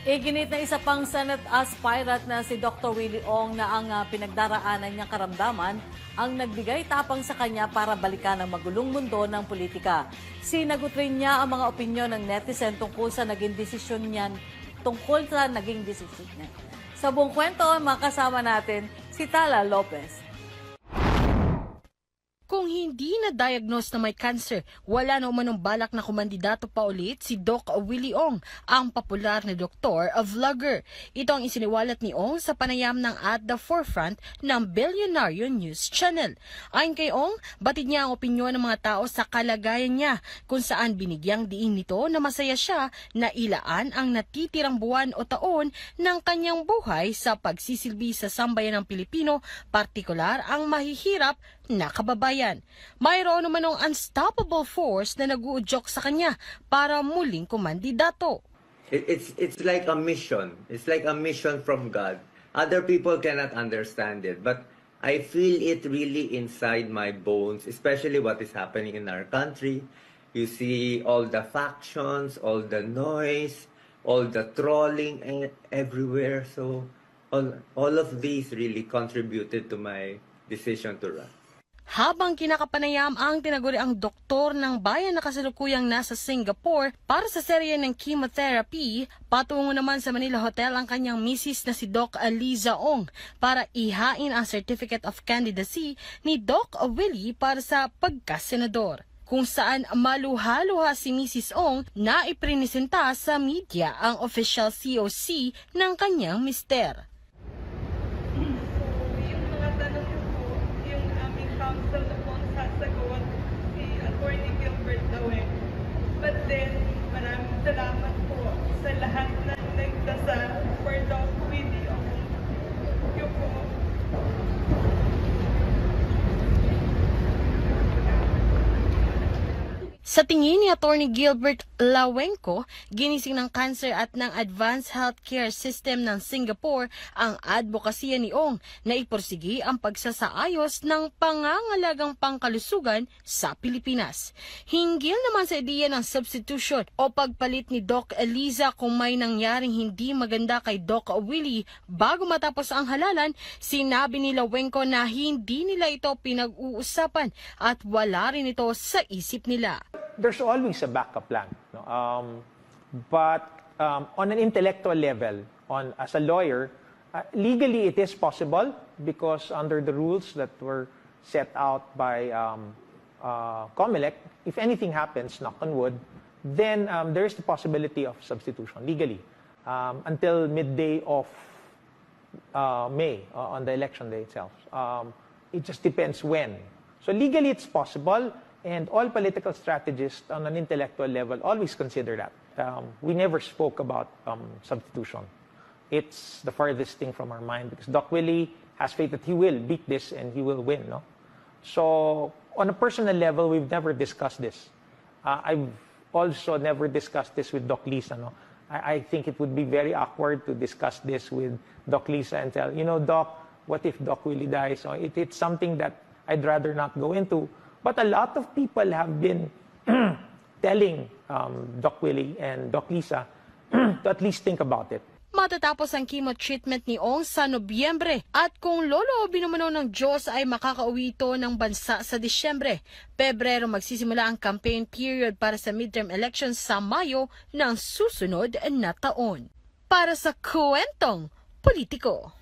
Iginit na isa pang Senate aspirant na si Dr. Willie Ong na ang pinagdaraanan niyang karamdaman ang nagbigay tapang sa kanya para balikan ang magulong mundo ng politika. Sinagot rin niya ang mga opinyon ng netizen tungkol sa naging desisyon niya. Sa buong kwento, makasama natin si Tala Lopez. Kung hindi na-diagnose na may cancer, wala na umanong balak na kumandidato pa ulit si Doc Willie Ong, ang popular na doktor of vlogger. Ito ang isiniwalat ni Ong sa panayam ng At the Forefront ng Billionaire News Channel. Ayon kay Ong, batid niya ang opinyon ng mga tao sa kalagayan niya, kung saan binigyang diin nito na masaya siya na ilaan ang natitirang buwan o taon ng kanyang buhay sa pagsisilbi sa sambayan ng Pilipino, partikular ang mahihirap na kababayan. Mayroon naman ng unstoppable force na nag-uudyok sa kanya para muling kumandidato. It's like a mission. It's like a mission from God. Other people cannot understand it, but I feel it really inside my bones, especially what is happening in our country. You see all the factions, all the noise, all the trolling everywhere. So all of these really contributed to my decision to run. Habang kinakapanayam ang tinaguriang doktor ng bayan na kasalukuyang nasa Singapore para sa serye ng chemotherapy, patungo naman sa Manila Hotel ang kanyang misis na si Doc Aliza Ong para ihain ang Certificate of Candidacy ni Doc Willie para sa pagkasenador, kung saan maluha-luha si Mrs. Ong na iprinisenta sa media ang official COC ng kanyang mister. Council na po ang sasagot si Attorney Gilbert Daweng. But then, maraming salamat po sa lahat ng nagdasal for Doc Willie Ong. Thank you po. Sa tingin ni Attorney Gilbert Lawenco, ginising ng cancer at ng advanced healthcare system ng Singapore ang advokasya ni Ong na iporsigi ang pagsasaayos ng pangangalagang pangkalusugan sa Pilipinas. Hinggil naman sa ideya ng substitution o pagpalit ni Doc Eliza kung may nangyaring hindi maganda kay Doc Willie bago matapos ang halalan, sinabi ni Lawenco na hindi nila ito pinag-uusapan at wala rin ito sa isip nila. There's always a backup plan. No? But on an intellectual level, as a lawyer, legally it is possible because under the rules that were set out by COMELEC, if anything happens, knock on wood, then there is the possibility of substitution legally until midday of May on the election day itself. It just depends when. So legally it's possible. And all political strategists on an intellectual level always consider that. We never spoke about substitution. It's the farthest thing from our mind because Doc Willie has faith that he will beat this and he will win. No? So on a personal level, we've never discussed this. I've also never discussed this with Doc Lisa. No? I think it would be very awkward to discuss this with Doc Lisa and tell, Doc, what if Doc Willie dies? So it's something that I'd rather not go into. But a lot of people have been telling Doc Willie and Doc Lisa to at least think about it. Matatapos ang chemo treatment ni Ong sa Nobyembre at kung loloobin naman ng Diyos ay makakauwi ito ng bansa sa Disyembre. Pebrero magsisimula ang campaign period para sa midterm elections sa Mayo ng susunod na taon. Para sa Kwentong Politiko.